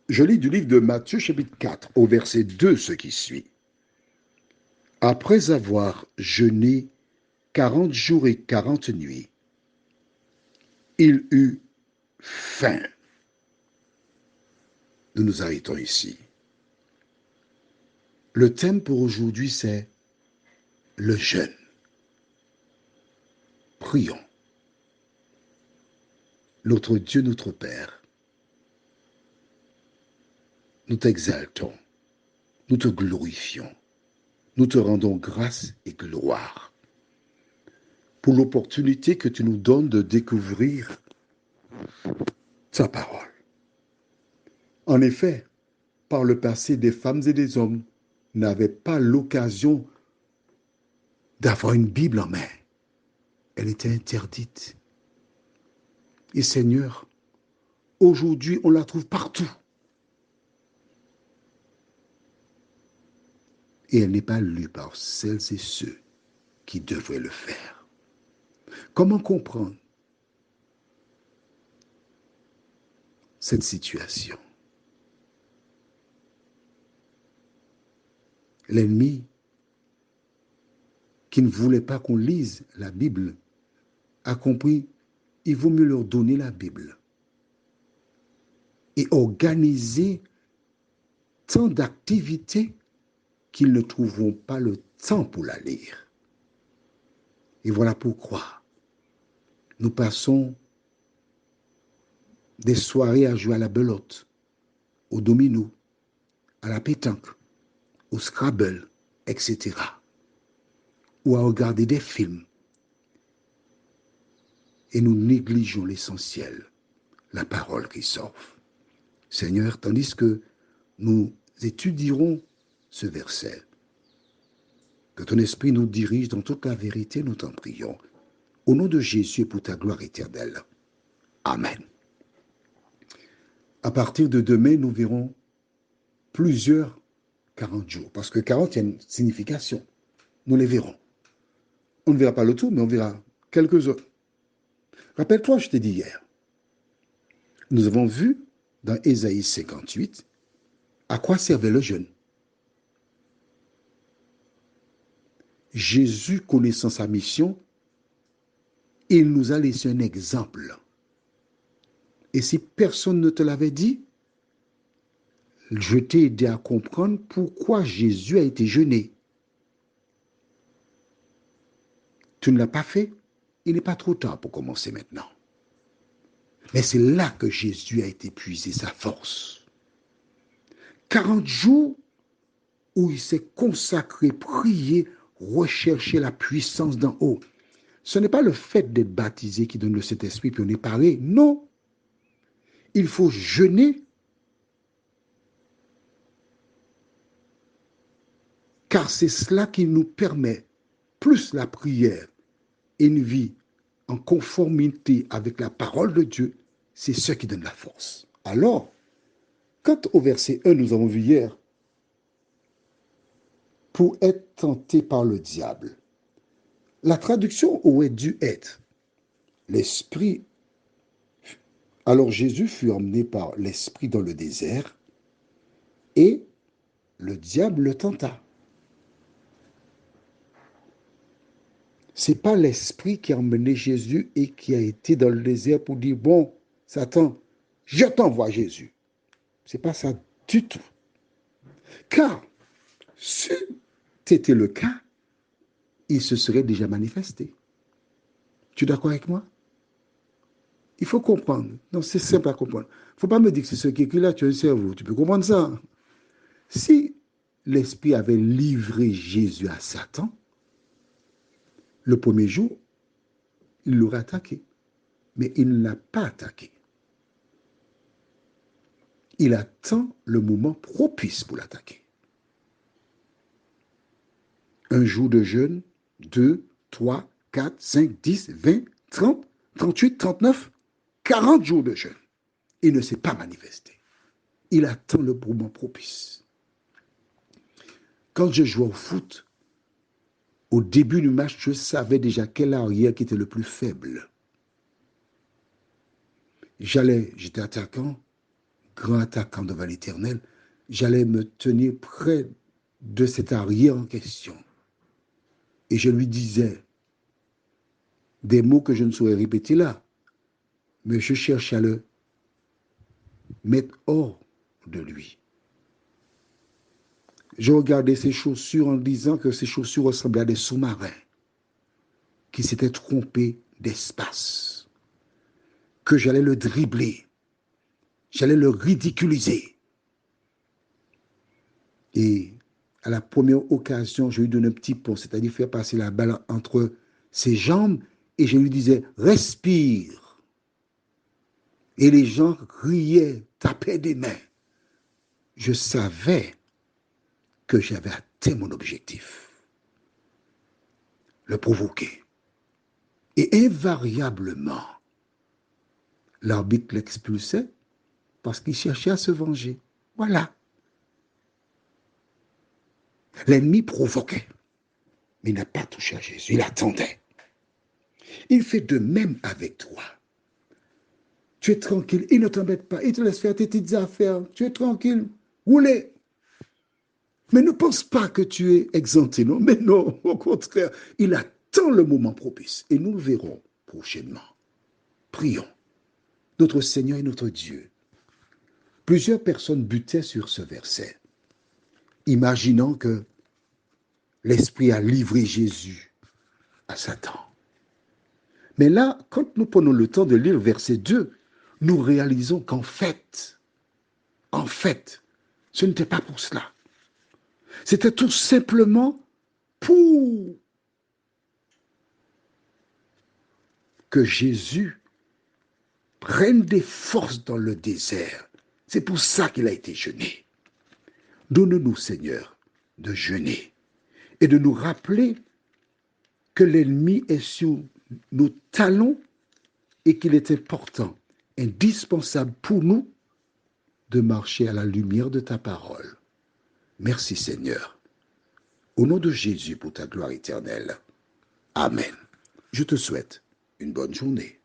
Je lis du livre de Matthieu chapitre 4 au verset 2 ce qui suit. Après avoir jeûné 40 jours et 40 nuits, il eut faim. Nous nous arrêtons ici. Le thème pour aujourd'hui, c'est le jeûne. Prions. Notre Dieu, notre Père, nous t'exaltons, nous te glorifions, nous te rendons grâce et gloire pour l'opportunité que tu nous donnes de découvrir ta parole. En effet, par le passé, des femmes et des hommes n'avaient pas l'occasion d'avoir une Bible en main. Elle était interdite. Et Seigneur, aujourd'hui, on la trouve partout. Et elle n'est pas lue par celles et ceux qui devraient le faire. Comment comprendre cette situation? L'ennemi, qui ne voulait pas qu'on lise la Bible, a compris, il vaut mieux leur donner la Bible et organiser tant d'activités qu'ils ne trouveront pas le temps pour la lire. Et voilà pourquoi nous passons des soirées à jouer à la belote, au domino, à la pétanque, au Scrabble, etc. Ou à regarder des films. Et nous négligeons l'essentiel, la parole qui sauve. Seigneur, tandis que nous étudierons ce verset, que ton esprit nous dirige dans toute la vérité, nous t'en prions. Au nom de Jésus et pour ta gloire éternelle. Amen. À partir de demain, nous verrons plusieurs 40 jours, parce que 40, il y a une signification. Nous les verrons. On ne verra pas le tout, mais on verra quelques-uns. Rappelle-toi, je t'ai dit hier, nous avons vu dans Ésaïe 58 à quoi servait le jeûne. Jésus, connaissant sa mission, il nous a laissé un exemple. Et si personne ne te l'avait dit, je t'ai aidé à comprendre pourquoi Jésus a été jeûné. Tu ne l'as pas fait, il n'est pas trop tard pour commencer maintenant. Mais c'est là que Jésus a été puisé sa force. 40 jours où il s'est consacré, prié, rechercher la puissance d'en haut. Ce n'est pas le fait d'être baptisé qui donne le Saint-Esprit puis on est paré. Non. Il faut jeûner, car c'est cela qui nous permet, plus la prière et une vie en conformité avec la parole de Dieu, c'est ce qui donne la force. Alors, quand au verset 1, nous avons vu hier, pour être tenté par le diable, la traduction aurait dû être l'esprit. Alors Jésus fut emmené par l'esprit dans le désert et le diable le tenta. C'est pas l'esprit qui a emmené Jésus et qui a été dans le désert pour dire, bon, Satan, je t'envoie Jésus. C'est pas ça du tout. Car, si c'était le cas, il se serait déjà manifesté. Tu es d'accord avec moi? Il faut comprendre. Non, c'est simple à comprendre. Il ne faut pas me dire que c'est ce qui est écrit là, tu as un cerveau. Tu peux comprendre ça. Si l'Esprit avait livré Jésus à Satan, le premier jour, il l'aurait attaqué. Mais il ne l'a pas attaqué. Il attend le moment propice pour l'attaquer. Un jour de jeûne, 2, 3, 4, 5, 10, 20, 30, 38, 39, 40 jours de jeûne. Il ne s'est pas manifesté. Il attend le moment propice. Quand je jouais au foot, au début du match, je savais déjà quel arrière qui était le plus faible. J'étais attaquant, grand attaquant devant l'Éternel, j'allais me tenir près de cet arrière en question. Et je lui disais des mots que je ne saurais répéter là, mais je cherche à le mettre hors de lui. Je regardais ses chaussures en disant que ses chaussures ressemblaient à des sous-marins qui s'étaient trompés d'espace, que j'allais le dribbler, j'allais le ridiculiser. Et à la première occasion, je lui donnais un petit pont, c'est-à-dire faire passer la balle entre ses jambes, et je lui disais « respire ». Et les gens riaient, tapaient des mains. Je savais que j'avais atteint mon objectif, le provoquer. Et invariablement, l'arbitre l'expulsait parce qu'il cherchait à se venger. Voilà. L'ennemi provoquait, mais il n'a pas touché à Jésus, il attendait. Il fait de même avec toi. Tu es tranquille, il ne t'embête pas, il te laisse faire tes petites affaires, tu es tranquille, roulez. Mais ne pense pas que tu es exempté, non, mais non, au contraire, il attend le moment propice et nous le verrons prochainement. Prions. Notre Seigneur et notre Dieu. Plusieurs personnes butaient sur ce verset, imaginant que l'Esprit a livré Jésus à Satan. Mais là, quand nous prenons le temps de lire verset 2, nous réalisons qu'en fait, ce n'était pas pour cela. C'était tout simplement pour que Jésus prenne des forces dans le désert. C'est pour ça qu'il a été jeûné. Donne-nous, Seigneur, de jeûner et de nous rappeler que l'ennemi est sur nos talons et qu'il est important, indispensable pour nous de marcher à la lumière de ta parole. Merci, Seigneur. Au nom de Jésus pour ta gloire éternelle. Amen. Je te souhaite une bonne journée.